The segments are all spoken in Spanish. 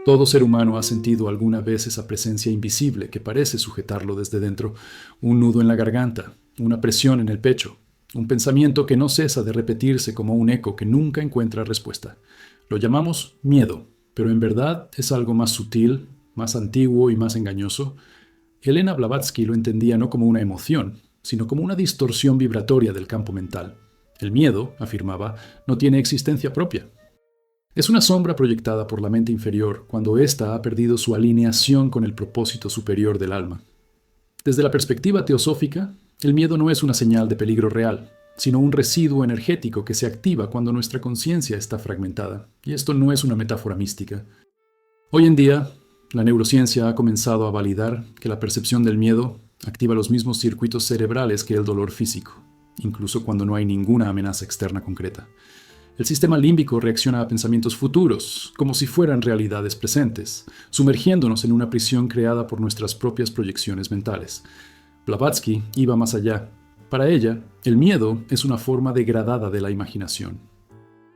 Todo ser humano ha sentido alguna vez esa presencia invisible que parece sujetarlo desde dentro, un nudo en la garganta, una presión en el pecho, un pensamiento que no cesa de repetirse como un eco que nunca encuentra respuesta. Lo llamamos miedo, pero en verdad es algo más sutil, más antiguo y más engañoso. Elena Blavatsky lo entendía no como una emoción, sino como una distorsión vibratoria del campo mental. El miedo, afirmaba, no tiene existencia propia. Es una sombra proyectada por la mente inferior cuando ésta ha perdido su alineación con el propósito superior del alma. Desde la perspectiva teosófica, el miedo no es una señal de peligro real, sino un residuo energético que se activa cuando nuestra conciencia está fragmentada. Y esto no es una metáfora mística. Hoy en día, la neurociencia ha comenzado a validar que la percepción del miedo activa los mismos circuitos cerebrales que el dolor físico, incluso cuando no hay ninguna amenaza externa concreta. El sistema límbico reacciona a pensamientos futuros, como si fueran realidades presentes, sumergiéndonos en una prisión creada por nuestras propias proyecciones mentales. Blavatsky iba más allá. Para ella, el miedo es una forma degradada de la imaginación.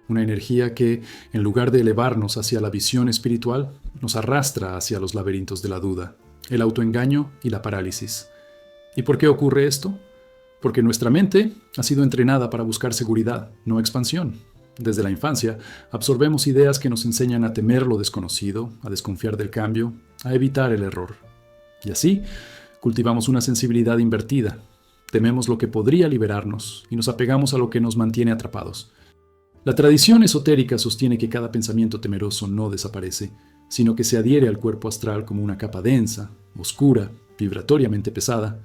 Una energía que, en lugar de elevarnos hacia la visión espiritual, nos arrastra hacia los laberintos de la duda, el autoengaño y la parálisis. ¿Y por qué ocurre esto? Porque nuestra mente ha sido entrenada para buscar seguridad, no expansión. Desde la infancia, absorbemos ideas que nos enseñan a temer lo desconocido, a desconfiar del cambio, a evitar el error. Y así, cultivamos una sensibilidad invertida. Tememos lo que podría liberarnos y nos apegamos a lo que nos mantiene atrapados. La tradición esotérica sostiene que cada pensamiento temeroso no desaparece, sino que se adhiere al cuerpo astral como una capa densa, oscura, vibratoriamente pesada.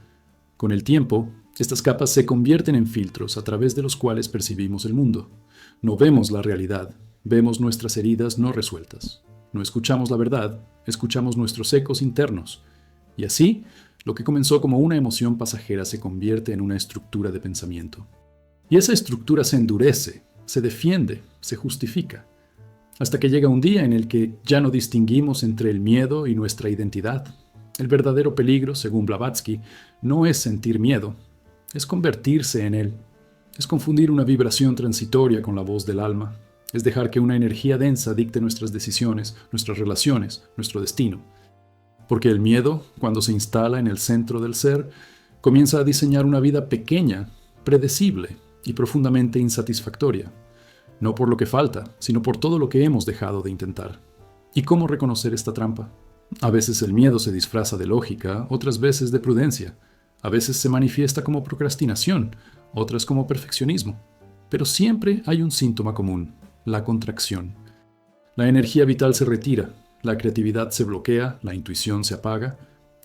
Con el tiempo, estas capas se convierten en filtros a través de los cuales percibimos el mundo. No vemos la realidad, vemos nuestras heridas no resueltas. No escuchamos la verdad, escuchamos nuestros ecos internos. Y así, lo que comenzó como una emoción pasajera se convierte en una estructura de pensamiento. Y esa estructura se endurece, se defiende, se justifica, hasta que llega un día en el que ya no distinguimos entre el miedo y nuestra identidad. El verdadero peligro, según Blavatsky, no es sentir miedo, es convertirse en él. Es confundir una vibración transitoria con la voz del alma. Es dejar que una energía densa dicte nuestras decisiones, nuestras relaciones, nuestro destino. Porque el miedo, cuando se instala en el centro del ser, comienza a diseñar una vida pequeña, predecible y profundamente insatisfactoria. No por lo que falta, sino por todo lo que hemos dejado de intentar. ¿Y cómo reconocer esta trampa? A veces el miedo se disfraza de lógica, otras veces de prudencia. A veces se manifiesta como procrastinación, otras como perfeccionismo. Pero siempre hay un síntoma común, la contracción. La energía vital se retira, la creatividad se bloquea, la intuición se apaga,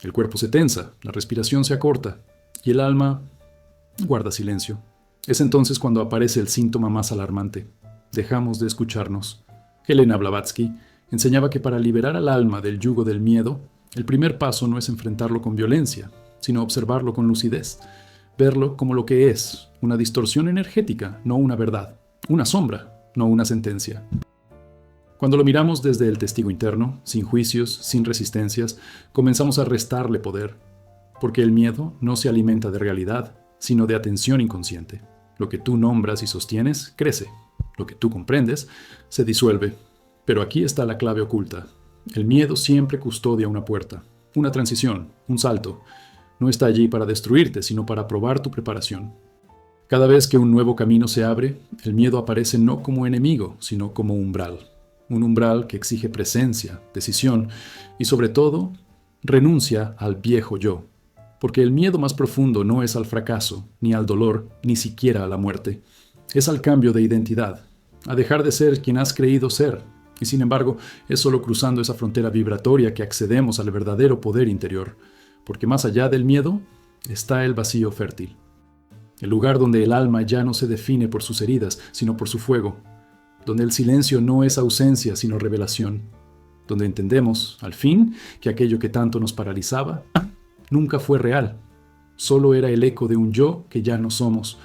el cuerpo se tensa, la respiración se acorta y el alma guarda silencio. Es entonces cuando aparece el síntoma más alarmante. Dejamos de escucharnos. Elena Blavatsky enseñaba que para liberar al alma del yugo del miedo, el primer paso no es enfrentarlo con violencia, sino observarlo con lucidez. Verlo como lo que es, una distorsión energética, no una verdad, una sombra, no una sentencia. Cuando lo miramos desde el testigo interno, sin juicios, sin resistencias, comenzamos a restarle poder, porque el miedo no se alimenta de realidad, sino de atención inconsciente. Lo que tú nombras y sostienes, crece. Lo que tú comprendes, se disuelve. Pero aquí está la clave oculta. El miedo siempre custodia una puerta, una transición, un salto. No está allí para destruirte, sino para probar tu preparación. Cada vez que un nuevo camino se abre, el miedo aparece no como enemigo, sino como umbral. Un umbral que exige presencia, decisión y, sobre todo, renuncia al viejo yo. Porque el miedo más profundo no es al fracaso, ni al dolor, ni siquiera a la muerte. Es al cambio de identidad, a dejar de ser quien has creído ser. Y sin embargo, es solo cruzando esa frontera vibratoria que accedemos al verdadero poder interior. Porque más allá del miedo está el vacío fértil. El lugar donde el alma ya no se define por sus heridas, sino por su fuego. Donde el silencio no es ausencia, sino revelación. Donde entendemos, al fin, que aquello que tanto nos paralizaba nunca fue real. Solo era el eco de un yo que ya no somos.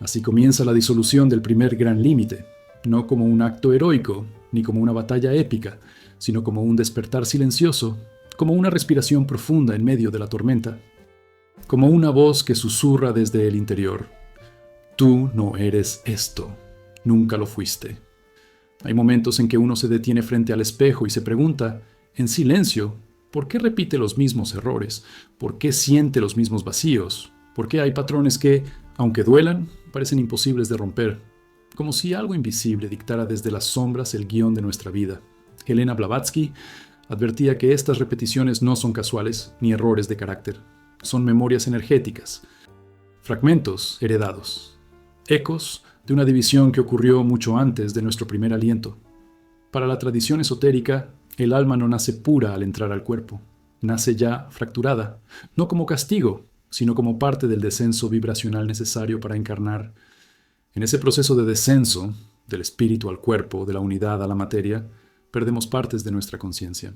Así comienza la disolución del primer gran límite, no como un acto heroico, ni como una batalla épica, sino como un despertar silencioso, como una respiración profunda en medio de la tormenta, como una voz que susurra desde el interior. Tú no eres esto, nunca lo fuiste. Hay momentos en que uno se detiene frente al espejo y se pregunta, En silencio, ¿por qué repite los mismos errores? ¿Por qué siente los mismos vacíos? ¿Por qué hay patrones que, aunque duelan, parecen imposibles de romper? Como si algo invisible dictara desde las sombras el guión de nuestra vida. Helena Blavatsky advertía que estas repeticiones no son casuales ni errores de carácter. Son memorias energéticas, fragmentos heredados, ecos de una división que ocurrió mucho antes de nuestro primer aliento. Para la tradición esotérica, el alma no nace pura al entrar al cuerpo, nace ya fracturada, no como castigo, sino como parte del descenso vibracional necesario para encarnar. En ese proceso de descenso, del espíritu al cuerpo, de la unidad a la materia, perdemos partes de nuestra conciencia.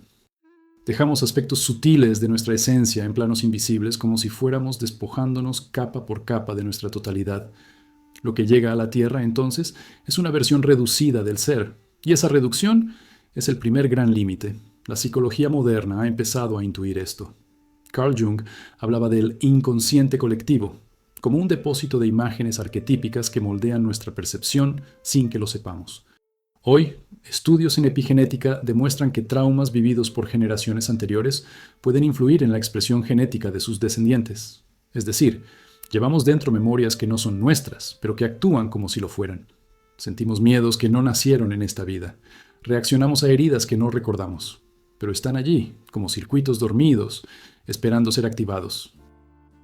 Dejamos aspectos sutiles de nuestra esencia en planos invisibles como si fuéramos despojándonos capa por capa de nuestra totalidad. Lo que llega a la Tierra, entonces, es una versión reducida del ser, y esa reducción es el primer gran límite. La psicología moderna ha empezado a intuir esto. Carl Jung hablaba del inconsciente colectivo, como un depósito de imágenes arquetípicas que moldean nuestra percepción sin que lo sepamos. Hoy, estudios en epigenética demuestran que traumas vividos por generaciones anteriores pueden influir en la expresión genética de sus descendientes. Es decir, llevamos dentro memorias que no son nuestras, pero que actúan como si lo fueran. Sentimos miedos que no nacieron en esta vida. Reaccionamos a heridas que no recordamos, pero están allí, como circuitos dormidos, esperando ser activados.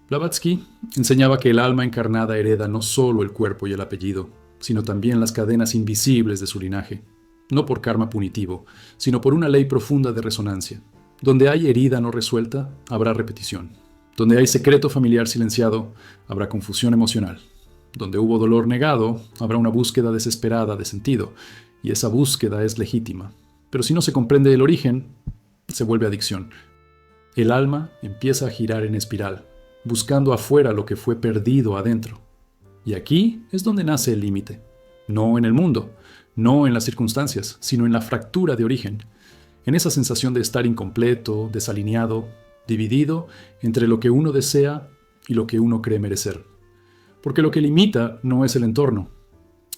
Blavatsky enseñaba que el alma encarnada hereda no solo el cuerpo y el apellido, sino también las cadenas invisibles de su linaje, no por karma punitivo, sino por una ley profunda de resonancia. Donde hay herida no resuelta, habrá repetición. Donde hay secreto familiar silenciado, habrá confusión emocional. Donde hubo dolor negado, habrá una búsqueda desesperada de sentido, y esa búsqueda es legítima. Pero si no se comprende el origen, se vuelve adicción. El alma empieza a girar en espiral, buscando afuera lo que fue perdido adentro. Y aquí es donde nace el límite. No en el mundo, no en las circunstancias, sino en la fractura de origen. En esa sensación de estar incompleto, desalineado, dividido entre lo que uno desea y lo que uno cree merecer. Porque lo que limita no es el entorno,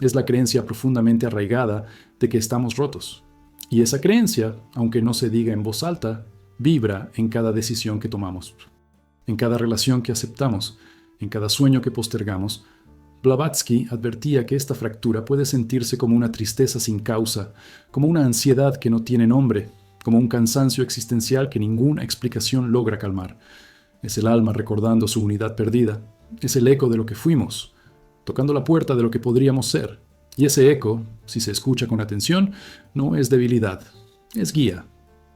es la creencia profundamente arraigada de que estamos rotos. Y esa creencia, aunque no se diga en voz alta, vibra en cada decisión que tomamos, en cada relación que aceptamos, en cada sueño que postergamos. Blavatsky advertía que esta fractura puede sentirse como una tristeza sin causa, como una ansiedad que no tiene nombre, como un cansancio existencial que ninguna explicación logra calmar. Es el alma recordando su unidad perdida, es el eco de lo que fuimos, tocando la puerta de lo que podríamos ser. Y ese eco, si se escucha con atención, no es debilidad, es guía.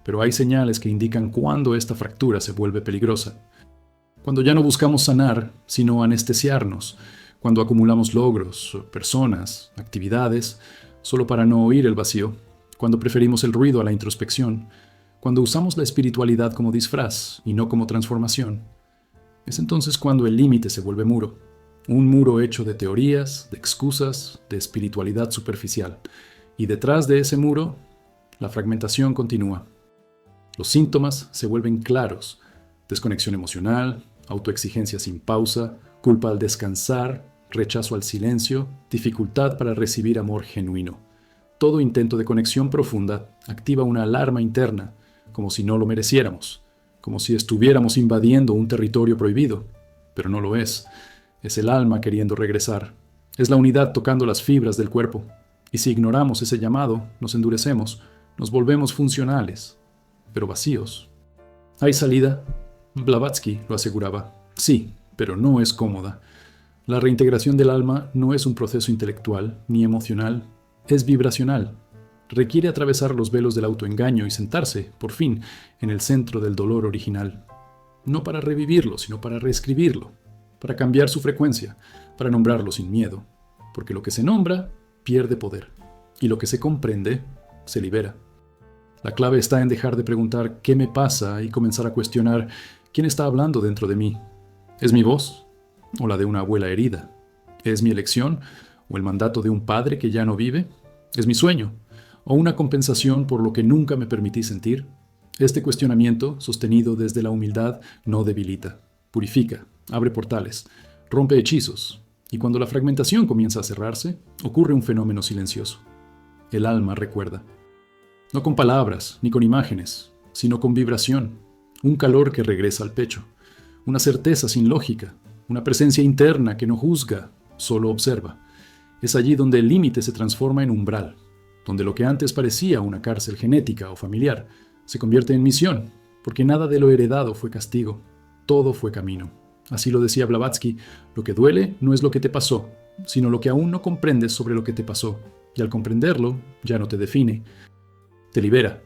Pero hay señales que indican cuándo esta fractura se vuelve peligrosa. Cuando ya no buscamos sanar, sino anestesiarnos, cuando acumulamos logros, personas, actividades, solo para no oír el vacío, cuando preferimos el ruido a la introspección, cuando usamos la espiritualidad como disfraz y no como transformación. Es entonces cuando el límite se vuelve muro, un muro hecho de teorías, de excusas, de espiritualidad superficial. Y detrás de ese muro, la fragmentación continúa. Los síntomas se vuelven claros: desconexión emocional, autoexigencia sin pausa, culpa al descansar, rechazo al silencio, dificultad para recibir amor genuino. Todo intento de conexión profunda activa una alarma interna, como si no lo mereciéramos, como si estuviéramos invadiendo un territorio prohibido, pero no lo es. Es el alma queriendo regresar. Es la unidad tocando las fibras del cuerpo. Y si ignoramos ese llamado, nos endurecemos, nos volvemos funcionales, pero vacíos. ¿Hay salida? Blavatsky lo aseguraba. Sí, pero no es cómoda. La reintegración del alma no es un proceso intelectual ni emocional, es vibracional. Requiere atravesar los velos del autoengaño y sentarse, por fin, en el centro del dolor original. No para revivirlo, sino para reescribirlo, para cambiar su frecuencia, para nombrarlo sin miedo. Porque lo que se nombra pierde poder, y lo que se comprende se libera. La clave está en dejar de preguntar qué me pasa y comenzar a cuestionar quién está hablando dentro de mí. ¿Es mi voz o la de una abuela herida? ¿Es mi elección o el mandato de un padre que ya no vive? ¿Es mi sueño o una compensación por lo que nunca me permití sentir? Este cuestionamiento, sostenido desde la humildad, no debilita, purifica, abre portales, rompe hechizos, y cuando la fragmentación comienza a cerrarse, ocurre un fenómeno silencioso. El alma recuerda. No con palabras, ni con imágenes, sino con vibración, un calor que regresa al pecho, una certeza sin lógica, una presencia interna que no juzga, solo observa. Es allí donde el límite se transforma en umbral, donde lo que antes parecía una cárcel genética o familiar se convierte en misión, porque nada de lo heredado fue castigo, todo fue camino. Así lo decía Blavatsky, lo que duele no es lo que te pasó, sino lo que aún no comprendes sobre lo que te pasó, y al comprenderlo ya no te define, te libera.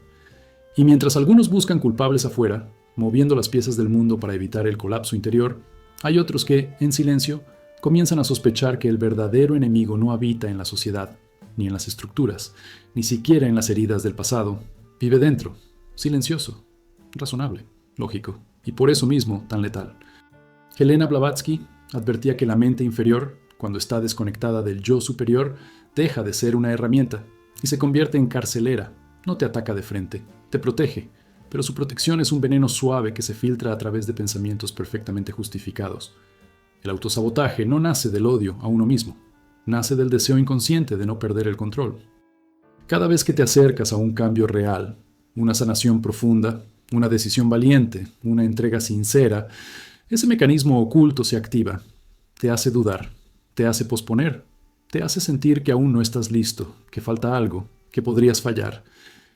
Y mientras algunos buscan culpables afuera, moviendo las piezas del mundo para evitar el colapso interior, hay otros que, en silencio, comienzan a sospechar que el verdadero enemigo no habita en la sociedad, ni en las estructuras, ni siquiera en las heridas del pasado. Vive dentro, silencioso, razonable, lógico, y por eso mismo tan letal. Helena Blavatsky advertía que la mente inferior, cuando está desconectada del yo superior, deja de ser una herramienta y se convierte en carcelera. No te ataca de frente, te protege, pero su protección es un veneno suave que se filtra a través de pensamientos perfectamente justificados. El autosabotaje no nace del odio a uno mismo, nace del deseo inconsciente de no perder el control. Cada vez que te acercas a un cambio real, una sanación profunda, una decisión valiente, una entrega sincera, ese mecanismo oculto se activa, te hace dudar, te hace posponer, te hace sentir que aún no estás listo, que falta algo, que podrías fallar.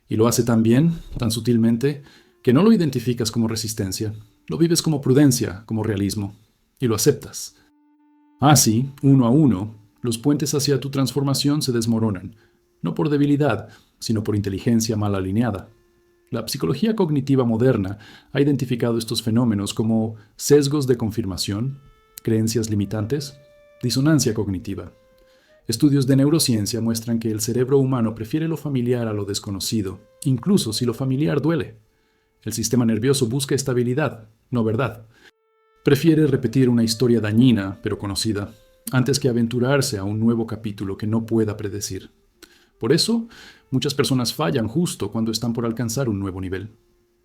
Y lo hace tan bien, tan sutilmente, que no lo identificas como resistencia, lo vives como prudencia, como realismo, y lo aceptas. Así, uno a uno, los puentes hacia tu transformación se desmoronan, no por debilidad, sino por inteligencia mal alineada. La psicología cognitiva moderna ha identificado estos fenómenos como sesgos de confirmación, creencias limitantes, disonancia cognitiva. Estudios de neurociencia muestran que el cerebro humano prefiere lo familiar a lo desconocido, incluso si lo familiar duele. El sistema nervioso busca estabilidad, no verdad. Prefiere repetir una historia dañina, pero conocida, antes que aventurarse a un nuevo capítulo que no pueda predecir. Por eso, muchas personas fallan justo cuando están por alcanzar un nuevo nivel,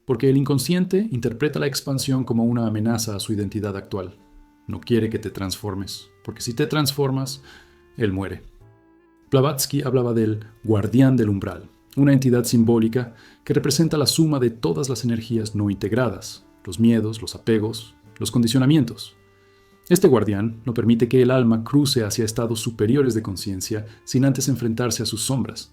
porque el inconsciente interpreta la expansión como una amenaza a su identidad actual. No quiere que te transformes, porque si te transformas, él muere. Blavatsky hablaba del guardián del umbral, una entidad simbólica que representa la suma de todas las energías no integradas, los miedos, los apegos, los condicionamientos. Este guardián no permite que el alma cruce hacia estados superiores de conciencia sin antes enfrentarse a sus sombras.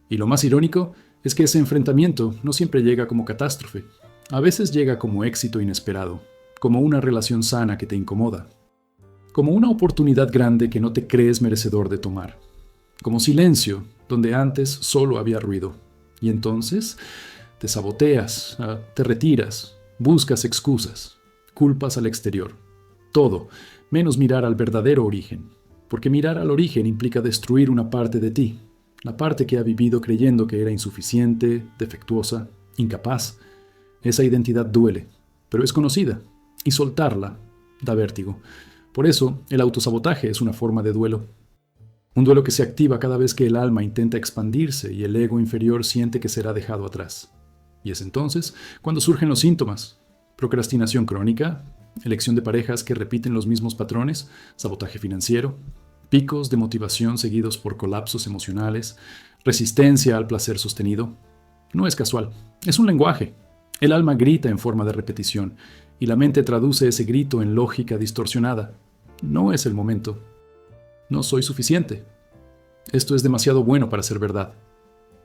Y lo más irónico es que ese enfrentamiento no siempre llega como catástrofe. A veces llega como éxito inesperado, como una relación sana que te incomoda, como una oportunidad grande que no te crees merecedor de tomar, como silencio donde antes solo había ruido. Y entonces te saboteas, te retiras, buscas excusas, culpas al exterior. Todo, menos mirar al verdadero origen, porque mirar al origen implica destruir una parte de ti, la parte que ha vivido creyendo que era insuficiente, defectuosa, incapaz. Esa identidad duele, pero es conocida, y soltarla da vértigo. Por eso, el autosabotaje es una forma de duelo. Un duelo que se activa cada vez que el alma intenta expandirse y el ego inferior siente que será dejado atrás. Y es entonces cuando surgen los síntomas: procrastinación crónica, elección de parejas que repiten los mismos patrones, sabotaje financiero, picos de motivación seguidos por colapsos emocionales, resistencia al placer sostenido. No es casual, es un lenguaje. El alma grita en forma de repetición y la mente traduce ese grito en lógica distorsionada. No es el momento. No soy suficiente. Esto es demasiado bueno para ser verdad.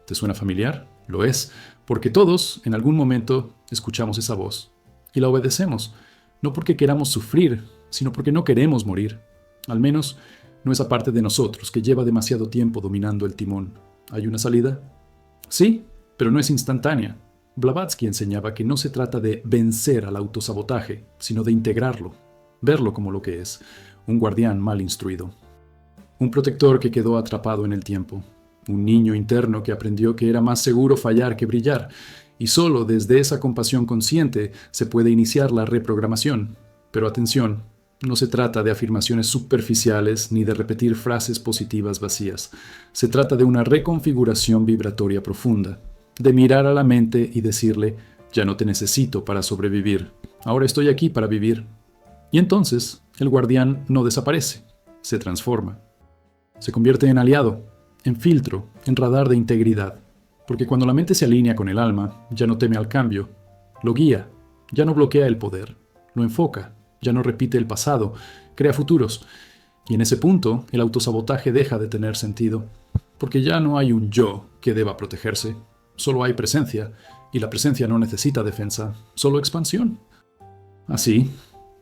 ¿Te suena familiar? Lo es, porque todos, en algún momento, escuchamos esa voz y la obedecemos. No porque queramos sufrir, sino porque no queremos morir. Al menos, no esa parte de nosotros que lleva demasiado tiempo dominando el timón. ¿Hay una salida? Sí, pero no es instantánea. Blavatsky enseñaba que no se trata de vencer al autosabotaje, sino de integrarlo, verlo como lo que es, un guardián mal instruido. Un protector que quedó atrapado en el tiempo. Un niño interno que aprendió que era más seguro fallar que brillar. Y solo desde esa compasión consciente se puede iniciar la reprogramación. Pero atención, no se trata de afirmaciones superficiales ni de repetir frases positivas vacías. Se trata de una reconfiguración vibratoria profunda, de mirar a la mente y decirle: ya no te necesito para sobrevivir, ahora estoy aquí para vivir. Y entonces el guardián no desaparece, se transforma. Se convierte en aliado, en filtro, en radar de integridad. Porque cuando la mente se alinea con el alma, ya no teme al cambio, lo guía, ya no bloquea el poder, lo enfoca, ya no repite el pasado, crea futuros. Y en ese punto, el autosabotaje deja de tener sentido, porque ya no hay un yo que deba protegerse, solo hay presencia, y la presencia no necesita defensa, solo expansión. Así,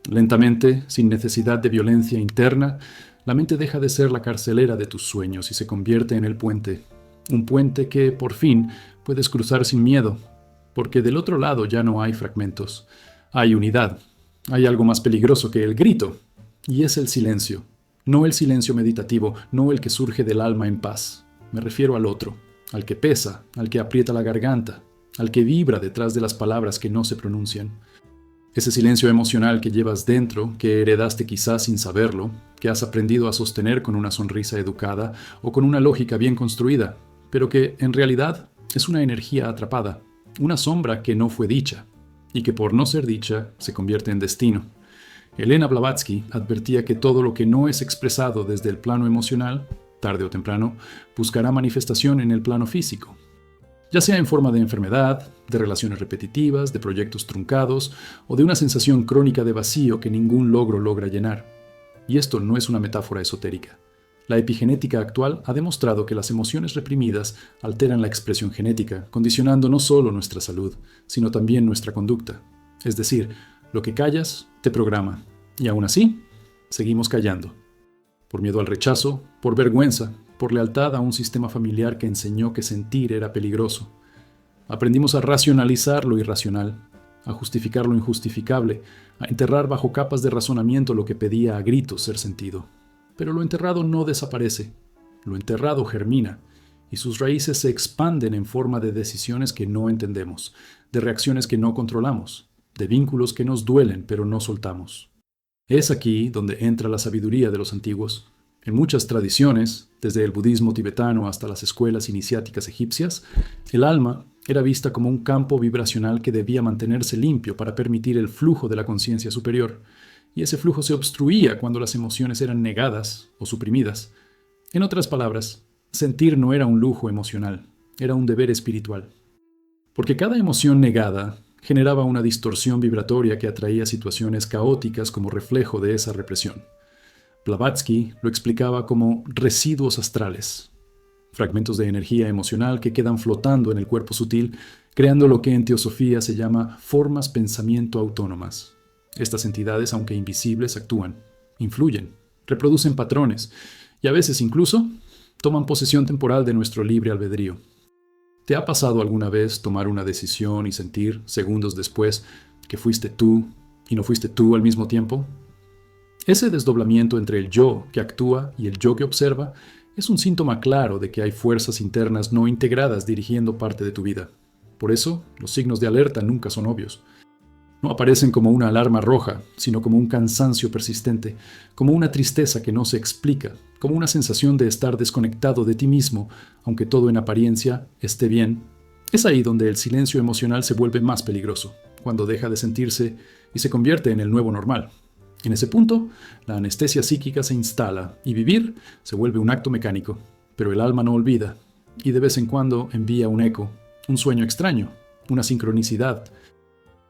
lentamente, sin necesidad de violencia interna, la mente deja de ser la carcelera de tus sueños y se convierte en el puente. Un puente que, por fin, puedes cruzar sin miedo, porque del otro lado ya no hay fragmentos. Hay unidad. Hay algo más peligroso que el grito, y es el silencio. No el silencio meditativo, no el que surge del alma en paz. Me refiero al otro, al que pesa, al que aprieta la garganta, al que vibra detrás de las palabras que no se pronuncian. Ese silencio emocional que llevas dentro, que heredaste quizás sin saberlo, que has aprendido a sostener con una sonrisa educada o con una lógica bien construida, pero que en realidad es una energía atrapada, una sombra que no fue dicha, y que por no ser dicha se convierte en destino. Elena Blavatsky advertía que todo lo que no es expresado desde el plano emocional, tarde o temprano, buscará manifestación en el plano físico. Ya sea en forma de enfermedad, de relaciones repetitivas, de proyectos truncados o de una sensación crónica de vacío que ningún logro logra llenar. Y esto no es una metáfora esotérica. La epigenética actual ha demostrado que las emociones reprimidas alteran la expresión genética, condicionando no solo nuestra salud, sino también nuestra conducta. Es decir, lo que callas te programa. Y aún así, seguimos callando. Por miedo al rechazo, por vergüenza, por lealtad a un sistema familiar que enseñó que sentir era peligroso. Aprendimos a racionalizar lo irracional, a justificar lo injustificable, a enterrar bajo capas de razonamiento lo que pedía a gritos ser sentido. Pero lo enterrado no desaparece, lo enterrado germina, y sus raíces se expanden en forma de decisiones que no entendemos, de reacciones que no controlamos, de vínculos que nos duelen pero no soltamos. Es aquí donde entra la sabiduría de los antiguos. En muchas tradiciones, desde el budismo tibetano hasta las escuelas iniciáticas egipcias, el alma era vista como un campo vibracional que debía mantenerse limpio para permitir el flujo de la conciencia superior, y ese flujo se obstruía cuando las emociones eran negadas o suprimidas. En otras palabras, sentir no era un lujo emocional, era un deber espiritual. Porque cada emoción negada generaba una distorsión vibratoria que atraía situaciones caóticas como reflejo de esa represión. Blavatsky lo explicaba como residuos astrales, fragmentos de energía emocional que quedan flotando en el cuerpo sutil, creando lo que en teosofía se llama formas pensamiento autónomas. Estas entidades, aunque invisibles, actúan, influyen, reproducen patrones y a veces incluso toman posesión temporal de nuestro libre albedrío. ¿Te ha pasado alguna vez tomar una decisión y sentir, segundos después, que fuiste tú y no fuiste tú al mismo tiempo? Ese desdoblamiento entre el yo que actúa y el yo que observa es un síntoma claro de que hay fuerzas internas no integradas dirigiendo parte de tu vida. Por eso, los signos de alerta nunca son obvios. No aparecen como una alarma roja, sino como un cansancio persistente, como una tristeza que no se explica, como una sensación de estar desconectado de ti mismo, aunque todo en apariencia esté bien. Es ahí donde el silencio emocional se vuelve más peligroso, cuando deja de sentirse y se convierte en el nuevo normal. En ese punto, la anestesia psíquica se instala y vivir se vuelve un acto mecánico, pero el alma no olvida, y de vez en cuando envía un eco, un sueño extraño, una sincronicidad,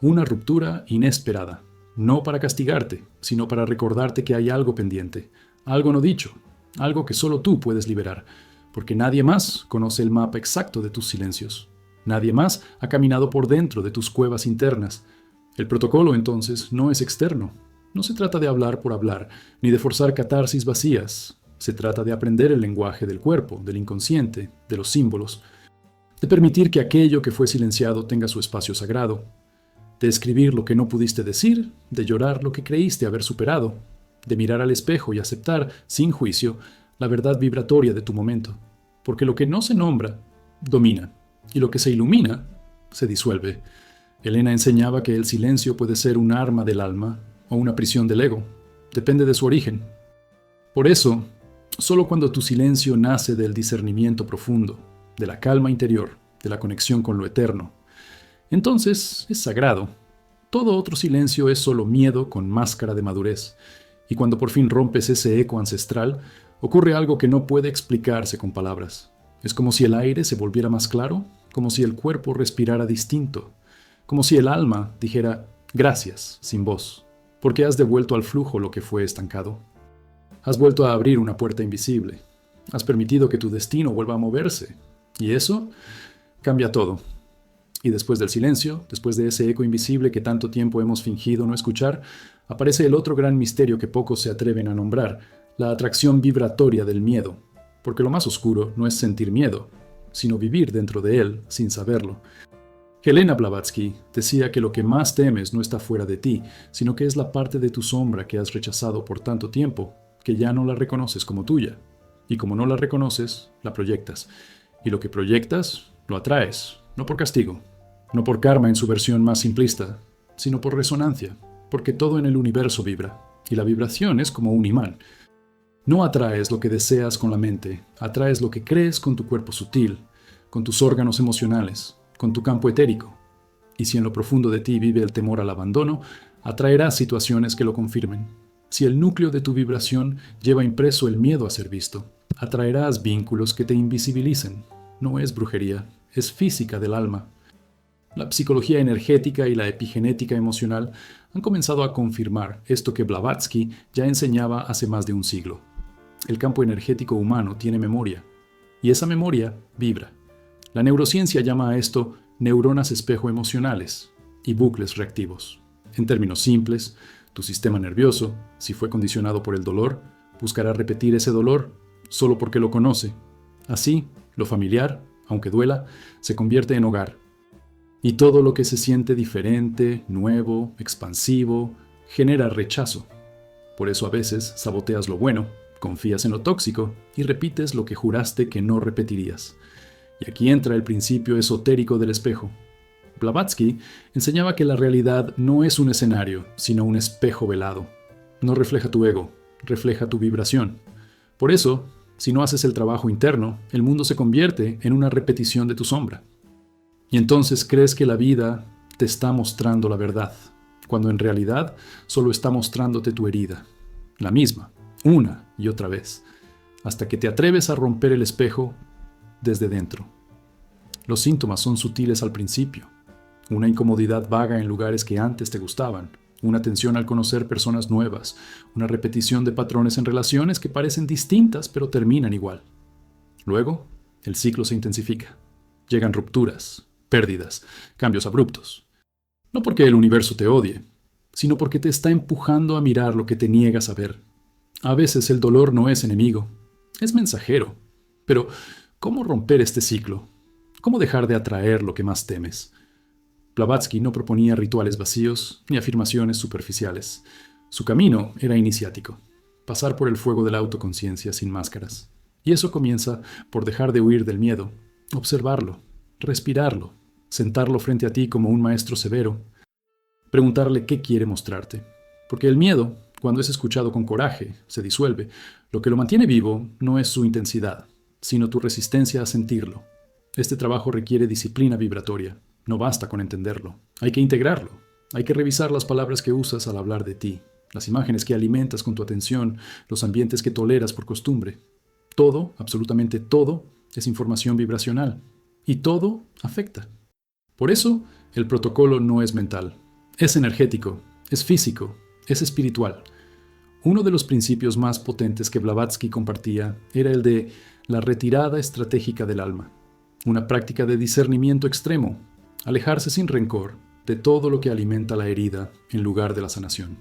una ruptura inesperada, no para castigarte, sino para recordarte que hay algo pendiente, algo no dicho, algo que solo tú puedes liberar, porque nadie más conoce el mapa exacto de tus silencios. Nadie más ha caminado por dentro de tus cuevas internas. El protocolo, entonces, no es externo. No se trata de hablar por hablar, ni de forzar catarsis vacías. Se trata de aprender el lenguaje del cuerpo, del inconsciente, de los símbolos, de permitir que aquello que fue silenciado tenga su espacio sagrado, de escribir lo que no pudiste decir, de llorar lo que creíste haber superado, de mirar al espejo y aceptar, sin juicio, la verdad vibratoria de tu momento, porque lo que no se nombra, domina, y lo que se ilumina, se disuelve. Elena enseñaba que el silencio puede ser un arma del alma o una prisión del ego, depende de su origen. Por eso, solo cuando tu silencio nace del discernimiento profundo, de la calma interior, de la conexión con lo eterno, entonces es sagrado. Todo otro silencio es solo miedo con máscara de madurez, y cuando por fin rompes ese eco ancestral, ocurre algo que no puede explicarse con palabras. Es como si el aire se volviera más claro, como si el cuerpo respirara distinto, como si el alma dijera gracias sin voz, porque has devuelto al flujo lo que fue estancado. Has vuelto a abrir una puerta invisible. Has permitido que tu destino vuelva a moverse. Y eso cambia todo. Y después del silencio, después de ese eco invisible que tanto tiempo hemos fingido no escuchar, aparece el otro gran misterio que pocos se atreven a nombrar, la atracción vibratoria del miedo. Porque lo más oscuro no es sentir miedo, sino vivir dentro de él sin saberlo. Helena Blavatsky decía que lo que más temes no está fuera de ti, sino que es la parte de tu sombra que has rechazado por tanto tiempo, que ya no la reconoces como tuya. Y como no la reconoces, la proyectas. Y lo que proyectas, lo atraes, no por castigo, no por karma en su versión más simplista, sino por resonancia, porque todo en el universo vibra, y la vibración es como un imán. No atraes lo que deseas con la mente, atraes lo que crees con tu cuerpo sutil, con tus órganos emocionales, con tu campo etérico. Y si en lo profundo de ti vive el temor al abandono, atraerás situaciones que lo confirmen. Si el núcleo de tu vibración lleva impreso el miedo a ser visto, atraerás vínculos que te invisibilicen. No es brujería, es física del alma. La psicología energética y la epigenética emocional han comenzado a confirmar esto que Blavatsky ya enseñaba hace más de un siglo. El campo energético humano tiene memoria, y esa memoria vibra. La neurociencia llama a esto neuronas espejo emocionales y bucles reactivos. En términos simples, tu sistema nervioso, si fue condicionado por el dolor, buscará repetir ese dolor solo porque lo conoce. Así, lo familiar, aunque duela, se convierte en hogar. Y todo lo que se siente diferente, nuevo, expansivo, genera rechazo. Por eso a veces saboteas lo bueno, confías en lo tóxico y repites lo que juraste que no repetirías. Y aquí entra el principio esotérico del espejo. Blavatsky enseñaba que la realidad no es un escenario, sino un espejo velado. No refleja tu ego, refleja tu vibración. Por eso, si no haces el trabajo interno, el mundo se convierte en una repetición de tu sombra. Y entonces crees que la vida te está mostrando la verdad, cuando en realidad solo está mostrándote tu herida. La misma, una y otra vez, hasta que te atreves a romper el espejo desde dentro. Los síntomas son sutiles al principio. Una incomodidad vaga en lugares que antes te gustaban, una tensión al conocer personas nuevas, una repetición de patrones en relaciones que parecen distintas pero terminan igual. Luego, el ciclo se intensifica. Llegan rupturas, pérdidas, cambios abruptos. No porque el universo te odie, sino porque te está empujando a mirar lo que te niegas a ver. A veces el dolor no es enemigo, es mensajero. Pero, ¿cómo romper este ciclo? ¿Cómo dejar de atraer lo que más temes? Blavatsky no proponía rituales vacíos ni afirmaciones superficiales. Su camino era iniciático, pasar por el fuego de la autoconciencia sin máscaras. Y eso comienza por dejar de huir del miedo, observarlo, respirarlo, sentarlo frente a ti como un maestro severo, preguntarle qué quiere mostrarte. Porque el miedo, cuando es escuchado con coraje, se disuelve. Lo que lo mantiene vivo no es su intensidad, sino tu resistencia a sentirlo. Este trabajo requiere disciplina vibratoria. No basta con entenderlo. Hay que integrarlo. Hay que revisar las palabras que usas al hablar de ti, las imágenes que alimentas con tu atención, los ambientes que toleras por costumbre. Todo, absolutamente todo, es información vibracional. Y todo afecta. Por eso, el protocolo no es mental. Es energético, es físico, es espiritual. Uno de los principios más potentes que Blavatsky compartía era el de la retirada estratégica del alma. Una práctica de discernimiento extremo, alejarse sin rencor de todo lo que alimenta la herida en lugar de la sanación.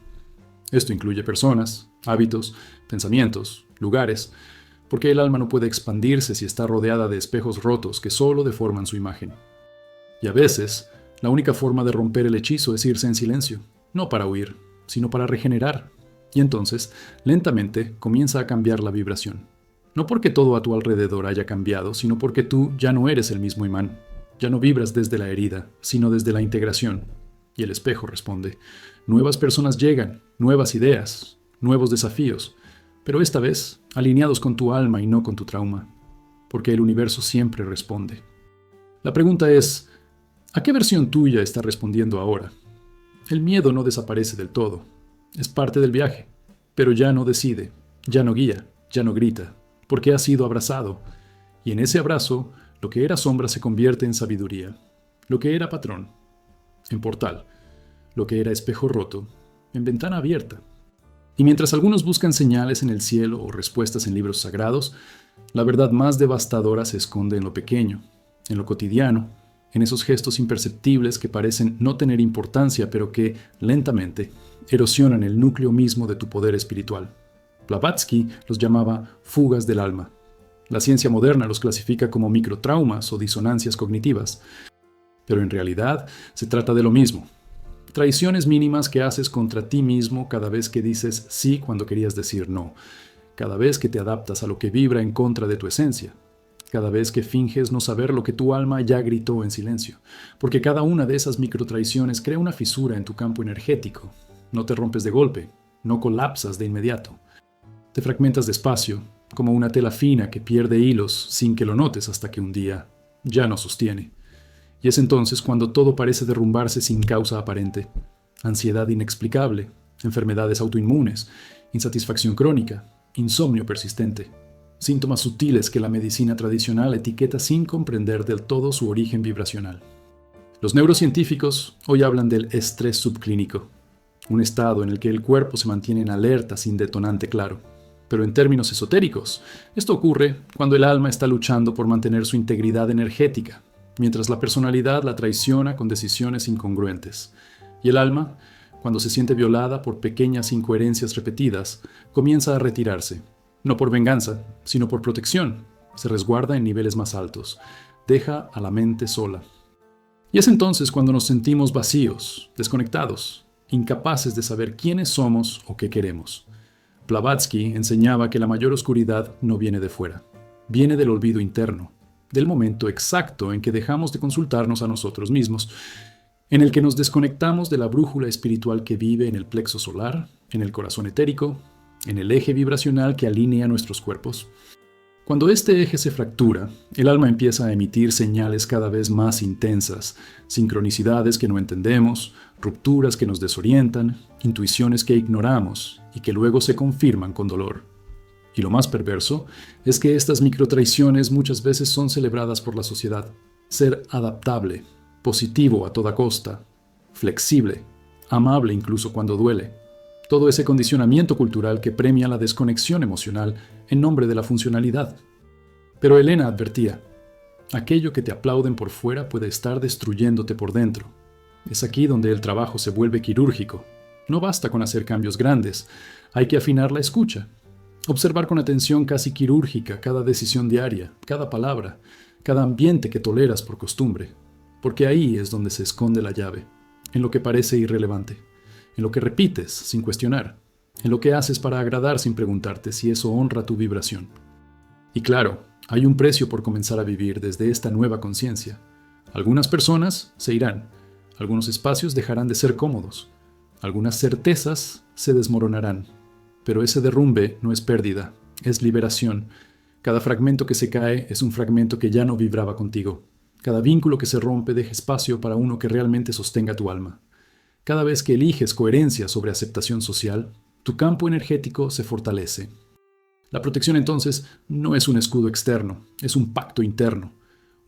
Esto incluye personas, hábitos, pensamientos, lugares, porque el alma no puede expandirse si está rodeada de espejos rotos que solo deforman su imagen. Y a veces, la única forma de romper el hechizo es irse en silencio, no para huir, sino para regenerar. Y entonces, lentamente, comienza a cambiar la vibración. No porque todo a tu alrededor haya cambiado, sino porque tú ya no eres el mismo imán. Ya no vibras desde la herida, sino desde la integración. Y el espejo responde. Nuevas personas llegan, nuevas ideas, nuevos desafíos, pero esta vez alineados con tu alma y no con tu trauma, porque el universo siempre responde. La pregunta es, ¿a qué versión tuya está respondiendo ahora? El miedo no desaparece del todo, es parte del viaje, pero ya no decide, ya no guía, ya no grita, porque ha sido abrazado, y en ese abrazo Lo que era sombra se convierte en sabiduría. Lo que era patrón, en portal. Lo que era espejo roto, en ventana abierta. Y mientras algunos buscan señales en el cielo o respuestas en libros sagrados, la verdad más devastadora se esconde en lo pequeño, en lo cotidiano, en esos gestos imperceptibles que parecen no tener importancia, pero que, lentamente, erosionan el núcleo mismo de tu poder espiritual. Blavatsky los llamaba fugas del alma. La ciencia moderna los clasifica como microtraumas o disonancias cognitivas. Pero en realidad se trata de lo mismo. Traiciones mínimas que haces contra ti mismo cada vez que dices sí cuando querías decir no. Cada vez que te adaptas a lo que vibra en contra de tu esencia. Cada vez que finges no saber lo que tu alma ya gritó en silencio. Porque cada una de esas microtraiciones crea una fisura en tu campo energético. No te rompes de golpe, no colapsas de inmediato. Te fragmentas despacio, como una tela fina que pierde hilos sin que lo notes hasta que un día ya no sostiene. Y es entonces cuando todo parece derrumbarse sin causa aparente. Ansiedad inexplicable, enfermedades autoinmunes, insatisfacción crónica, insomnio persistente. Síntomas sutiles que la medicina tradicional etiqueta sin comprender del todo su origen vibracional. Los neurocientíficos hoy hablan del estrés subclínico, un estado en el que el cuerpo se mantiene en alerta sin detonante claro. Pero en términos esotéricos, esto ocurre cuando el alma está luchando por mantener su integridad energética, mientras la personalidad la traiciona con decisiones incongruentes. Y el alma, cuando se siente violada por pequeñas incoherencias repetidas, comienza a retirarse. No por venganza, sino por protección. Se resguarda en niveles más altos. Deja a la mente sola. Y es entonces cuando nos sentimos vacíos, desconectados, incapaces de saber quiénes somos o qué queremos. Blavatsky enseñaba que la mayor oscuridad no viene de fuera. Viene del olvido interno, del momento exacto en que dejamos de consultarnos a nosotros mismos, en el que nos desconectamos de la brújula espiritual que vive en el plexo solar, en el corazón etérico, en el eje vibracional que alinea nuestros cuerpos. Cuando este eje se fractura, el alma empieza a emitir señales cada vez más intensas, sincronicidades que no entendemos, rupturas que nos desorientan, intuiciones que ignoramos y que luego se confirman con dolor. Y lo más perverso es que estas microtraiciones muchas veces son celebradas por la sociedad. Ser adaptable, positivo a toda costa, flexible, amable incluso cuando duele. Todo ese condicionamiento cultural que premia la desconexión emocional en nombre de la funcionalidad. Pero Elena advertía, aquello que te aplauden por fuera puede estar destruyéndote por dentro. Es aquí donde el trabajo se vuelve quirúrgico. No basta con hacer cambios grandes, hay que afinar la escucha. Observar con atención casi quirúrgica cada decisión diaria, cada palabra, cada ambiente que toleras por costumbre. Porque ahí es donde se esconde la llave, en lo que parece irrelevante. En lo que repites sin cuestionar, en lo que haces para agradar sin preguntarte si eso honra tu vibración. Y claro, hay un precio por comenzar a vivir desde esta nueva conciencia. Algunas personas se irán, algunos espacios dejarán de ser cómodos, algunas certezas se desmoronarán, pero ese derrumbe no es pérdida, es liberación. Cada fragmento que se cae es un fragmento que ya no vibraba contigo. Cada vínculo que se rompe deja espacio para uno que realmente sostenga tu alma. Cada vez que eliges coherencia sobre aceptación social, tu campo energético se fortalece. La protección entonces no es un escudo externo, es un pacto interno,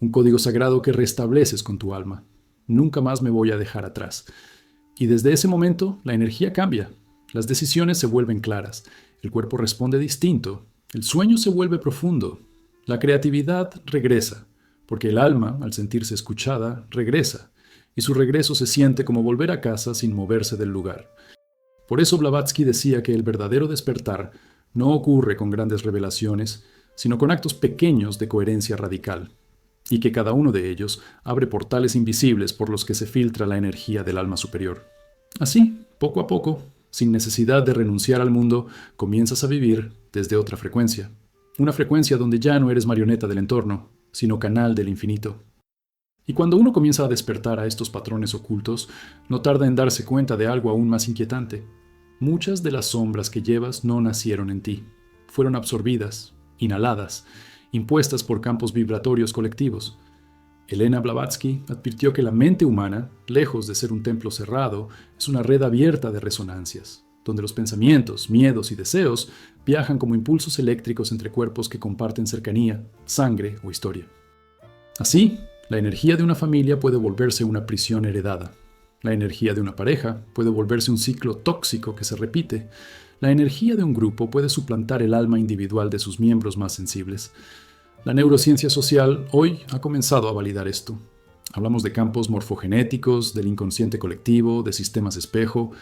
un código sagrado que restableces con tu alma. Nunca más me voy a dejar atrás. Y desde ese momento la energía cambia, las decisiones se vuelven claras, el cuerpo responde distinto, el sueño se vuelve profundo, la creatividad regresa, porque el alma, al sentirse escuchada, regresa. Y su regreso se siente como volver a casa sin moverse del lugar. Por eso Blavatsky decía que el verdadero despertar no ocurre con grandes revelaciones, sino con actos pequeños de coherencia radical, y que cada uno de ellos abre portales invisibles por los que se filtra la energía del alma superior. Así, poco a poco, sin necesidad de renunciar al mundo, comienzas a vivir desde otra frecuencia, una frecuencia donde ya no eres marioneta del entorno, sino canal del infinito. Y cuando uno comienza a despertar a estos patrones ocultos, no tarda en darse cuenta de algo aún más inquietante. Muchas de las sombras que llevas no nacieron en ti. Fueron absorbidas, inhaladas, impuestas por campos vibratorios colectivos. Elena Blavatsky advirtió que la mente humana, lejos de ser un templo cerrado, es una red abierta de resonancias, donde los pensamientos, miedos y deseos viajan como impulsos eléctricos entre cuerpos que comparten cercanía, sangre o historia. Así, la energía de una familia puede volverse una prisión heredada. La energía de una pareja puede volverse un ciclo tóxico que se repite. La energía de un grupo puede suplantar el alma individual de sus miembros más sensibles. La neurociencia social hoy ha comenzado a validar esto. Hablamos de campos morfogenéticos, del inconsciente colectivo, de sistemas espejo.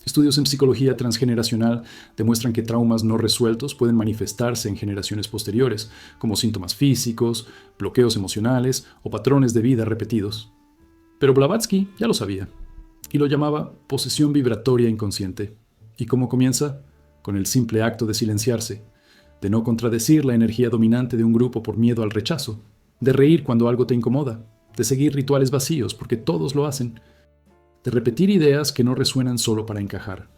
Estudios en psicología transgeneracional demuestran que traumas no resueltos pueden manifestarse en generaciones posteriores, como síntomas físicos, bloqueos emocionales o patrones de vida repetidos. Pero Blavatsky ya lo sabía, y lo llamaba posesión vibratoria inconsciente. ¿Y cómo comienza? Con el simple acto de silenciarse, de no contradecir la energía dominante de un grupo por miedo al rechazo, de reír cuando algo te incomoda, de seguir rituales vacíos porque todos lo hacen, de repetir ideas que no resuenan solo para encajar.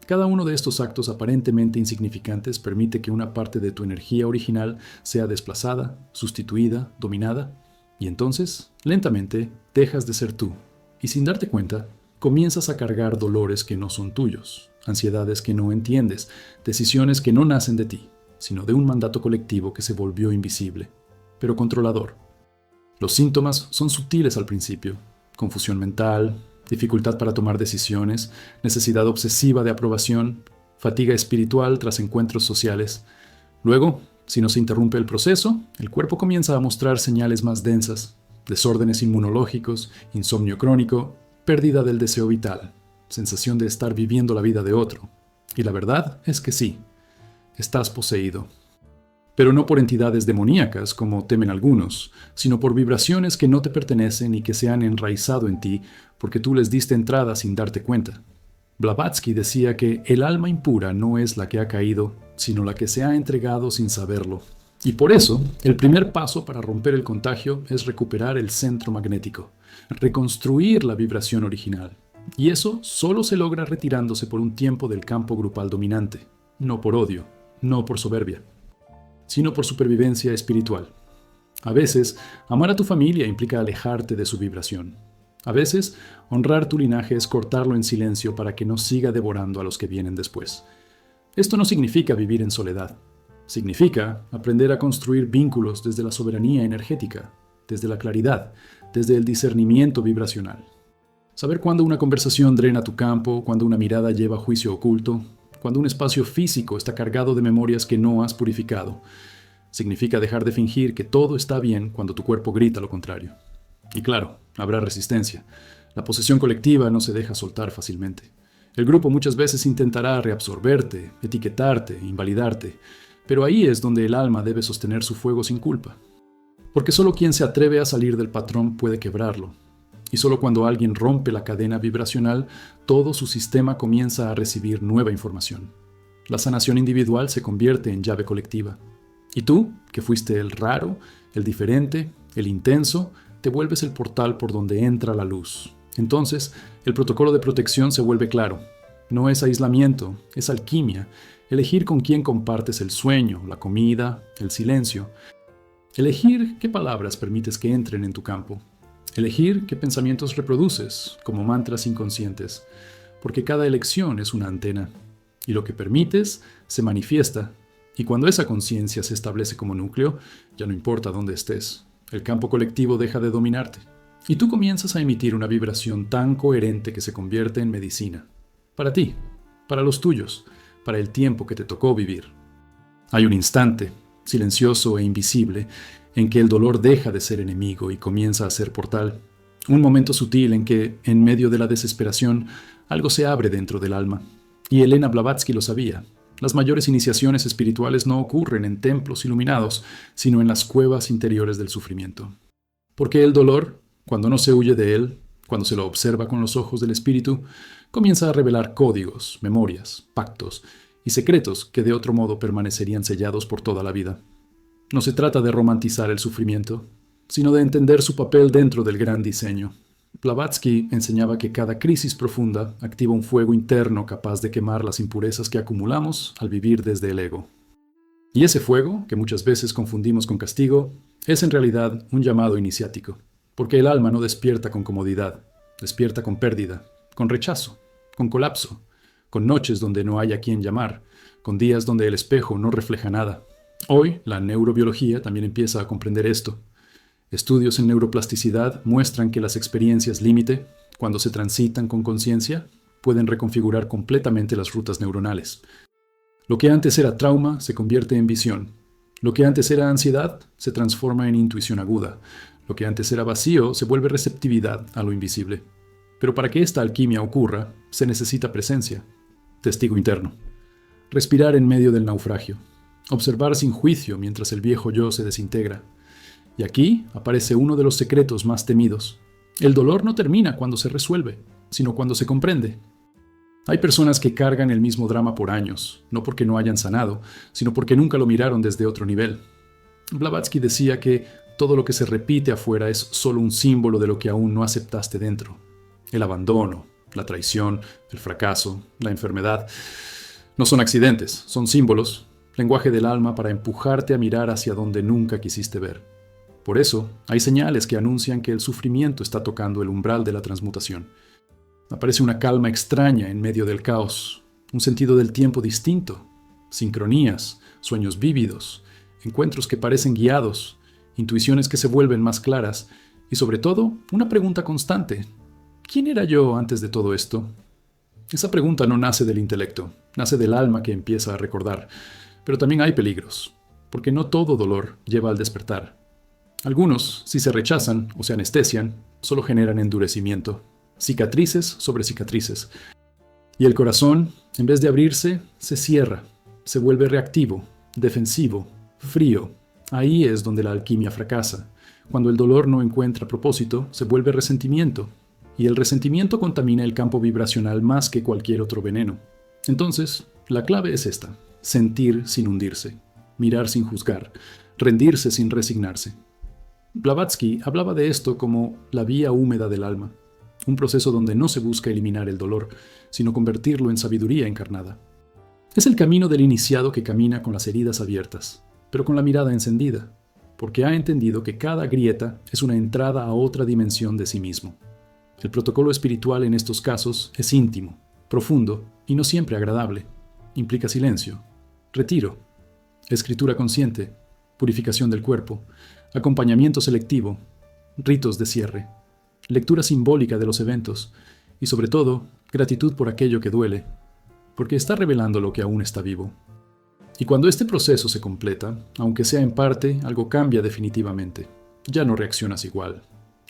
Cada uno de estos actos aparentemente insignificantes permite que una parte de tu energía original sea desplazada, sustituida, dominada, y entonces, lentamente, dejas de ser tú, y sin darte cuenta, comienzas a cargar dolores que no son tuyos, ansiedades que no entiendes, decisiones que no nacen de ti, sino de un mandato colectivo que se volvió invisible, pero controlador. Los síntomas son sutiles al principio: confusión mental, dificultad para tomar decisiones, necesidad obsesiva de aprobación, fatiga espiritual tras encuentros sociales. Luego, si no se interrumpe el proceso, el cuerpo comienza a mostrar señales más densas: desórdenes inmunológicos, insomnio crónico, pérdida del deseo vital, sensación de estar viviendo la vida de otro. Y la verdad es que sí, estás poseído. Pero no por entidades demoníacas, como temen algunos, sino por vibraciones que no te pertenecen y que se han enraizado en ti porque tú les diste entrada sin darte cuenta. Blavatsky decía que el alma impura no es la que ha caído, sino la que se ha entregado sin saberlo. Y por eso, el primer paso para romper el contagio es recuperar el centro magnético, reconstruir la vibración original. Y eso solo se logra retirándose por un tiempo del campo grupal dominante, no por odio, no por soberbia, sino por supervivencia espiritual. A veces, amar a tu familia implica alejarte de su vibración. A veces, honrar tu linaje es cortarlo en silencio para que no siga devorando a los que vienen después. Esto no significa vivir en soledad. Significa aprender a construir vínculos desde la soberanía energética, desde la claridad, desde el discernimiento vibracional. Saber cuándo una conversación drena tu campo, cuándo una mirada lleva juicio oculto, cuando un espacio físico está cargado de memorias que no has purificado. Significa dejar de fingir que todo está bien cuando tu cuerpo grita lo contrario. Y claro, habrá resistencia. La posesión colectiva no se deja soltar fácilmente. El grupo muchas veces intentará reabsorberte, etiquetarte, invalidarte, pero ahí es donde el alma debe sostener su fuego sin culpa. Porque solo quien se atreve a salir del patrón puede quebrarlo. Y solo cuando alguien rompe la cadena vibracional, todo su sistema comienza a recibir nueva información. La sanación individual se convierte en llave colectiva. Y tú, que fuiste el raro, el diferente, el intenso, te vuelves el portal por donde entra la luz. Entonces, el protocolo de protección se vuelve claro. No es aislamiento, es alquimia. Elegir con quién compartes el sueño, la comida, el silencio. Elegir qué palabras permites que entren en tu campo. Elegir qué pensamientos reproduces, como mantras inconscientes, porque cada elección es una antena, y lo que permites se manifiesta, y cuando esa conciencia se establece como núcleo, ya no importa dónde estés, el campo colectivo deja de dominarte, y tú comienzas a emitir una vibración tan coherente que se convierte en medicina, para ti, para los tuyos, para el tiempo que te tocó vivir. Hay un instante, silencioso e invisible, en que el dolor deja de ser enemigo y comienza a ser portal. Un momento sutil en que, en medio de la desesperación, algo se abre dentro del alma. Y Elena Blavatsky lo sabía. Las mayores iniciaciones espirituales no ocurren en templos iluminados, sino en las cuevas interiores del sufrimiento. Porque el dolor, cuando no se huye de él, cuando se lo observa con los ojos del espíritu, comienza a revelar códigos, memorias, pactos y secretos que de otro modo permanecerían sellados por toda la vida. No se trata de romantizar el sufrimiento, sino de entender su papel dentro del gran diseño. Blavatsky enseñaba que cada crisis profunda activa un fuego interno capaz de quemar las impurezas que acumulamos al vivir desde el ego. Y ese fuego, que muchas veces confundimos con castigo, es en realidad un llamado iniciático, porque el alma no despierta con comodidad, despierta con pérdida, con rechazo, con colapso, con noches donde no hay a quien llamar, con días donde el espejo no refleja nada. Hoy, la neurobiología también empieza a comprender esto. Estudios en neuroplasticidad muestran que las experiencias límite, cuando se transitan con conciencia, pueden reconfigurar completamente las rutas neuronales. Lo que antes era trauma se convierte en visión. Lo que antes era ansiedad se transforma en intuición aguda. Lo que antes era vacío se vuelve receptividad a lo invisible. Pero para que esta alquimia ocurra, se necesita presencia, testigo interno. Respirar en medio del naufragio. Observar sin juicio mientras el viejo yo se desintegra. Y aquí aparece uno de los secretos más temidos. El dolor no termina cuando se resuelve, sino cuando se comprende. Hay personas que cargan el mismo drama por años, no porque no hayan sanado, sino porque nunca lo miraron desde otro nivel. Blavatsky decía que todo lo que se repite afuera es solo un símbolo de lo que aún no aceptaste dentro. El abandono, la traición, el fracaso, la enfermedad. No son accidentes, son símbolos, lenguaje del alma para empujarte a mirar hacia donde nunca quisiste ver. Por eso, hay señales que anuncian que el sufrimiento está tocando el umbral de la transmutación. Aparece una calma extraña en medio del caos, un sentido del tiempo distinto, sincronías, sueños vívidos, encuentros que parecen guiados, intuiciones que se vuelven más claras y sobre todo una pregunta constante. ¿Quién era yo antes de todo esto? Esa pregunta no nace del intelecto, nace del alma que empieza a recordar, pero también hay peligros, porque no todo dolor lleva al despertar. Algunos, si se rechazan o se anestesian, solo generan endurecimiento. Cicatrices sobre cicatrices. Y el corazón, en vez de abrirse, se cierra, se vuelve reactivo, defensivo, frío. Ahí es donde la alquimia fracasa. Cuando el dolor no encuentra propósito, se vuelve resentimiento. Y el resentimiento contamina el campo vibracional más que cualquier otro veneno. Entonces, la clave es esta: sentir sin hundirse, mirar sin juzgar, rendirse sin resignarse. Blavatsky hablaba de esto como la vía húmeda del alma. Un proceso donde no se busca eliminar el dolor, sino convertirlo en sabiduría encarnada. Es el camino del iniciado que camina con las heridas abiertas, pero con la mirada encendida, porque ha entendido que cada grieta es una entrada a otra dimensión de sí mismo. El protocolo espiritual en estos casos es íntimo, profundo y no siempre agradable. Implica silencio, retiro, escritura consciente, purificación del cuerpo, acompañamiento selectivo, ritos de cierre, lectura simbólica de los eventos y, sobre todo, gratitud por aquello que duele, porque está revelando lo que aún está vivo. Y cuando este proceso se completa, aunque sea en parte, algo cambia definitivamente. Ya no reaccionas igual,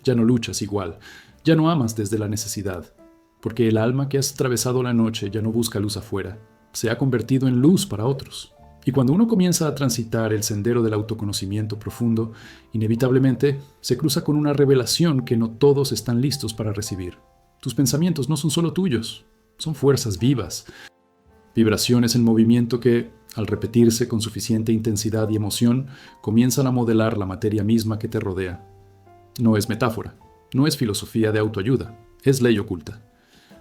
ya no luchas igual, ya no amas desde la necesidad, porque el alma que has atravesado la noche ya no busca luz afuera, se ha convertido en luz para otros. Y cuando uno comienza a transitar el sendero del autoconocimiento profundo, inevitablemente se cruza con una revelación que no todos están listos para recibir. Tus pensamientos no son solo tuyos, son fuerzas vivas, vibraciones en movimiento que, al repetirse con suficiente intensidad y emoción, comienzan a modelar la materia misma que te rodea. No es metáfora, no es filosofía de autoayuda, es ley oculta.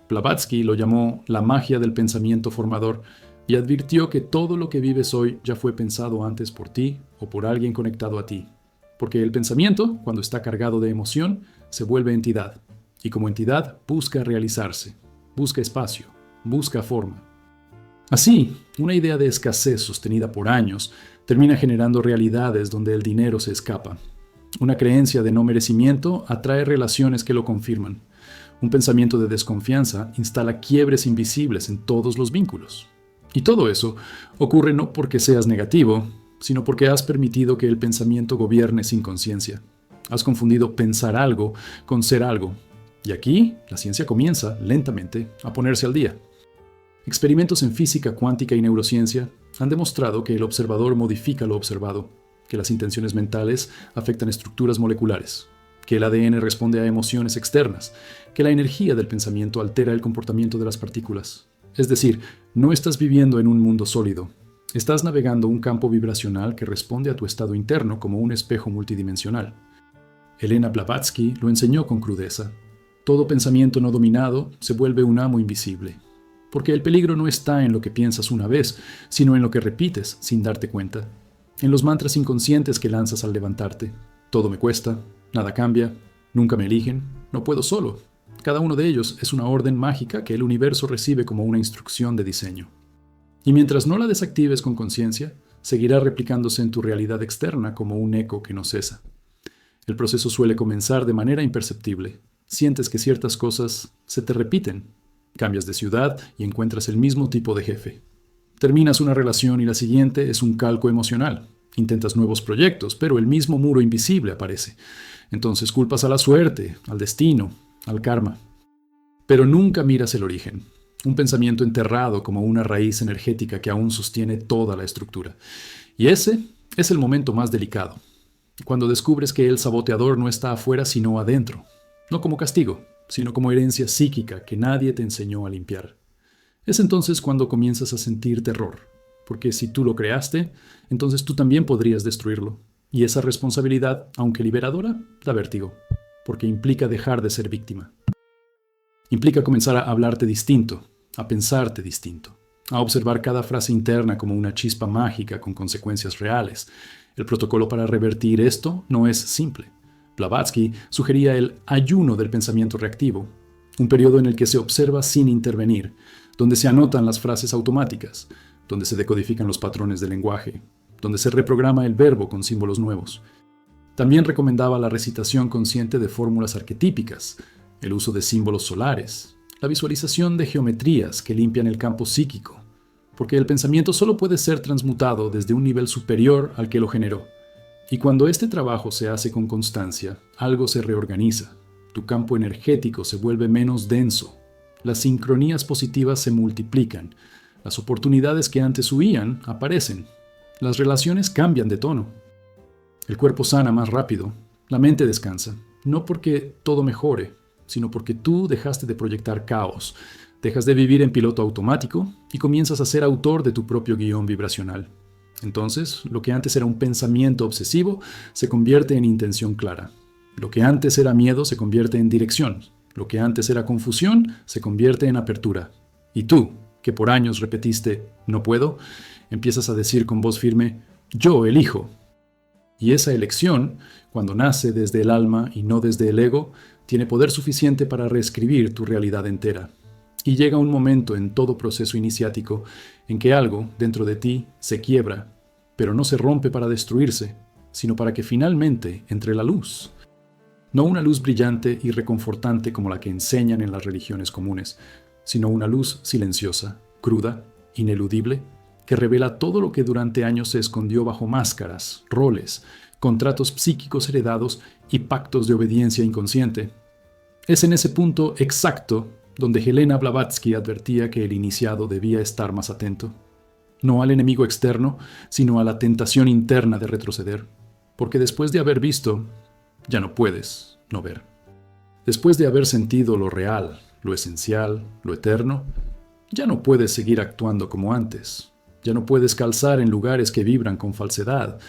Blavatsky lo llamó la magia del pensamiento formador, y advirtió que todo lo que vives hoy ya fue pensado antes por ti o por alguien conectado a ti. Porque el pensamiento, cuando está cargado de emoción, se vuelve entidad. Y como entidad busca realizarse, busca espacio, busca forma. Así, una idea de escasez sostenida por años termina generando realidades donde el dinero se escapa. Una creencia de no merecimiento atrae relaciones que lo confirman. Un pensamiento de desconfianza instala quiebres invisibles en todos los vínculos. Y todo eso ocurre no porque seas negativo, sino porque has permitido que el pensamiento gobierne sin conciencia. Has confundido pensar algo con ser algo. Y aquí la ciencia comienza, lentamente, a ponerse al día. Experimentos en física cuántica y neurociencia han demostrado que el observador modifica lo observado, que las intenciones mentales afectan estructuras moleculares, que el ADN responde a emociones externas, que la energía del pensamiento altera el comportamiento de las partículas. Es decir, no estás viviendo en un mundo sólido. Estás navegando un campo vibracional que responde a tu estado interno como un espejo multidimensional. Elena Blavatsky lo enseñó con crudeza. Todo pensamiento no dominado se vuelve un amo invisible. Porque el peligro no está en lo que piensas una vez, sino en lo que repites sin darte cuenta. En los mantras inconscientes que lanzas al levantarte. Todo me cuesta, nada cambia, nunca me eligen, no puedo solo. Cada uno de ellos es una orden mágica que el universo recibe como una instrucción de diseño. Y mientras no la desactives con conciencia, seguirá replicándose en tu realidad externa como un eco que no cesa. El proceso suele comenzar de manera imperceptible. Sientes que ciertas cosas se te repiten. Cambias de ciudad y encuentras el mismo tipo de jefe. Terminas una relación y la siguiente es un calco emocional. Intentas nuevos proyectos, pero el mismo muro invisible aparece. Entonces culpas a la suerte, al destino, al karma. Pero nunca miras el origen. Un pensamiento enterrado como una raíz energética que aún sostiene toda la estructura. Y ese es el momento más delicado. Cuando descubres que el saboteador no está afuera sino adentro. No como castigo, sino como herencia psíquica que nadie te enseñó a limpiar. Es entonces cuando comienzas a sentir terror, porque si tú lo creaste, entonces tú también podrías destruirlo. Y esa responsabilidad, aunque liberadora, da vértigo, porque implica dejar de ser víctima. Implica comenzar a hablarte distinto, a pensarte distinto, a observar cada frase interna como una chispa mágica con consecuencias reales. El protocolo para revertir esto no es simple. Blavatsky sugería el ayuno del pensamiento reactivo, un periodo en el que se observa sin intervenir, donde se anotan las frases automáticas, donde se decodifican los patrones del lenguaje, donde se reprograma el verbo con símbolos nuevos. También recomendaba la recitación consciente de fórmulas arquetípicas, el uso de símbolos solares, la visualización de geometrías que limpian el campo psíquico, porque el pensamiento solo puede ser transmutado desde un nivel superior al que lo generó. Y cuando este trabajo se hace con constancia, algo se reorganiza. Tu campo energético se vuelve menos denso. Las sincronías positivas se multiplican. Las oportunidades que antes huían aparecen. Las relaciones cambian de tono. El cuerpo sana más rápido. La mente descansa. No porque todo mejore, sino porque tú dejaste de proyectar caos. Dejas de vivir en piloto automático y comienzas a ser autor de tu propio guión vibracional. Entonces, lo que antes era un pensamiento obsesivo se convierte en intención clara. Lo que antes era miedo se convierte en dirección. Lo que antes era confusión se convierte en apertura. Y tú, que por años repetiste «no puedo», empiezas a decir con voz firme «yo elijo». Y esa elección, cuando nace desde el alma y no desde el ego, tiene poder suficiente para reescribir tu realidad entera. Y llega un momento en todo proceso iniciático en que algo dentro de ti se quiebra, pero no se rompe para destruirse, sino para que finalmente entre la luz. No una luz brillante y reconfortante como la que enseñan en las religiones comunes, sino una luz silenciosa, cruda, ineludible, que revela todo lo que durante años se escondió bajo máscaras, roles, contratos psíquicos heredados y pactos de obediencia inconsciente. Es en ese punto exacto donde Helena Blavatsky advertía que el iniciado debía estar más atento, no al enemigo externo, sino a la tentación interna de retroceder, porque después de haber visto, ya no puedes no ver. Después de haber sentido lo real, lo esencial, lo eterno, ya no puedes seguir actuando como antes, ya no puedes calzar en lugares que vibran con falsedad,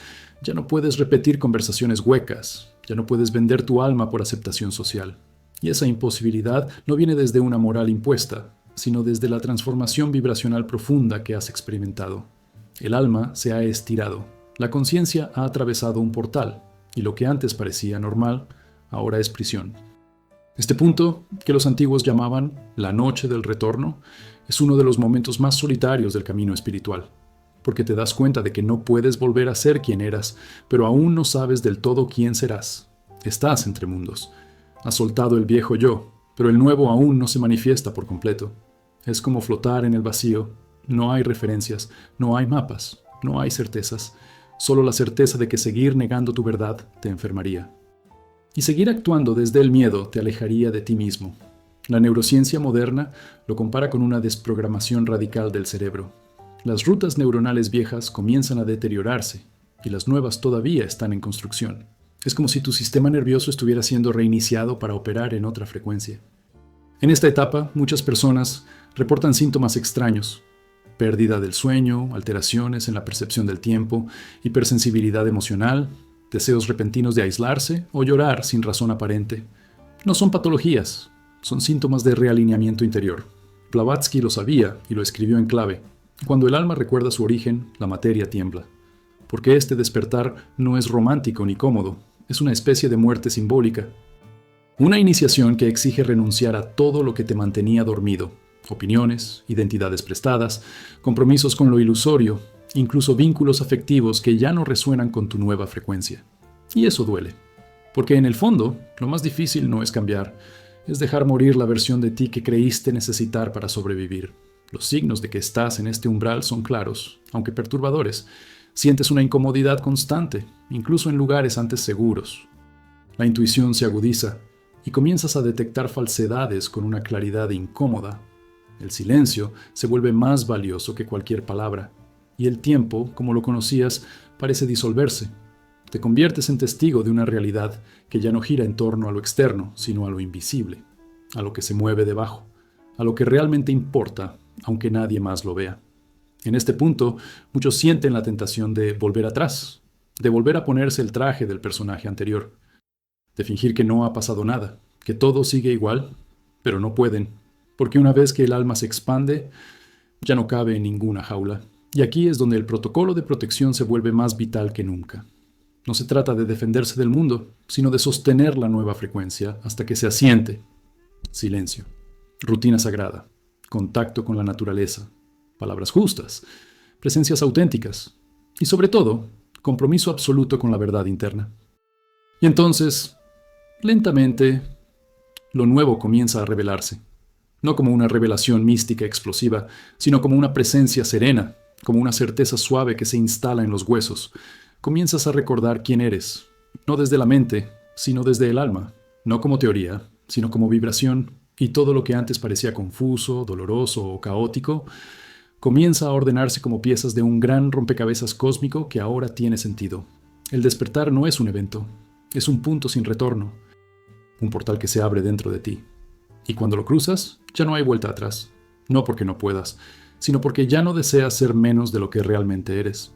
ya no puedes repetir conversaciones huecas, ya no puedes vender tu alma por aceptación social. Y esa imposibilidad no viene desde una moral impuesta, sino desde la transformación vibracional profunda que has experimentado. El alma se ha estirado, la conciencia ha atravesado un portal, y lo que antes parecía normal, ahora es prisión. Este punto, que los antiguos llamaban la noche del retorno, es uno de los momentos más solitarios del camino espiritual, porque te das cuenta de que no puedes volver a ser quien eras, pero aún no sabes del todo quién serás. Estás entre mundos. Has soltado el viejo yo, pero el nuevo aún no se manifiesta por completo. Es como flotar en el vacío. No hay referencias, no hay mapas, no hay certezas. Solo la certeza de que seguir negando tu verdad te enfermaría. Y seguir actuando desde el miedo te alejaría de ti mismo. La neurociencia moderna lo compara con una desprogramación radical del cerebro. Las rutas neuronales viejas comienzan a deteriorarse y las nuevas todavía están en construcción. Es como si tu sistema nervioso estuviera siendo reiniciado para operar en otra frecuencia. En esta etapa, muchas personas reportan síntomas extraños: pérdida del sueño, alteraciones en la percepción del tiempo, hipersensibilidad emocional, deseos repentinos de aislarse o llorar sin razón aparente. No son patologías, son síntomas de realineamiento interior. Blavatsky lo sabía y lo escribió en clave. Cuando el alma recuerda su origen, la materia tiembla. Porque este despertar no es romántico ni cómodo, es una especie de muerte simbólica. Una iniciación que exige renunciar a todo lo que te mantenía dormido: opiniones, identidades prestadas, compromisos con lo ilusorio, incluso vínculos afectivos que ya no resuenan con tu nueva frecuencia. Y eso duele. Porque en el fondo, lo más difícil no es cambiar, es dejar morir la versión de ti que creíste necesitar para sobrevivir. Los signos de que estás en este umbral son claros, aunque perturbadores. Sientes una incomodidad constante, incluso en lugares antes seguros. La intuición se agudiza y comienzas a detectar falsedades con una claridad incómoda. El silencio se vuelve más valioso que cualquier palabra, y el tiempo, como lo conocías, parece disolverse. Te conviertes en testigo de una realidad que ya no gira en torno a lo externo, sino a lo invisible, a lo que se mueve debajo, a lo que realmente importa, aunque nadie más lo vea. En este punto, muchos sienten la tentación de volver atrás, de volver a ponerse el traje del personaje anterior, de fingir que no ha pasado nada, que todo sigue igual, pero no pueden, porque una vez que el alma se expande, ya no cabe en ninguna jaula. Y aquí es donde el protocolo de protección se vuelve más vital que nunca. No se trata de defenderse del mundo, sino de sostener la nueva frecuencia hasta que se asiente. Silencio, rutina sagrada, contacto con la naturaleza, palabras justas, presencias auténticas y, sobre todo, compromiso absoluto con la verdad interna. Y entonces, lentamente, lo nuevo comienza a revelarse. No como una revelación mística explosiva, sino como una presencia serena, como una certeza suave que se instala en los huesos. Comienzas a recordar quién eres, no desde la mente, sino desde el alma, no como teoría, sino como vibración, y todo lo que antes parecía confuso, doloroso o caótico, comienza a ordenarse como piezas de un gran rompecabezas cósmico que ahora tiene sentido. El despertar no es un evento, es un punto sin retorno, un portal que se abre dentro de ti. Y cuando lo cruzas, ya no hay vuelta atrás, no porque no puedas, sino porque ya no deseas ser menos de lo que realmente eres.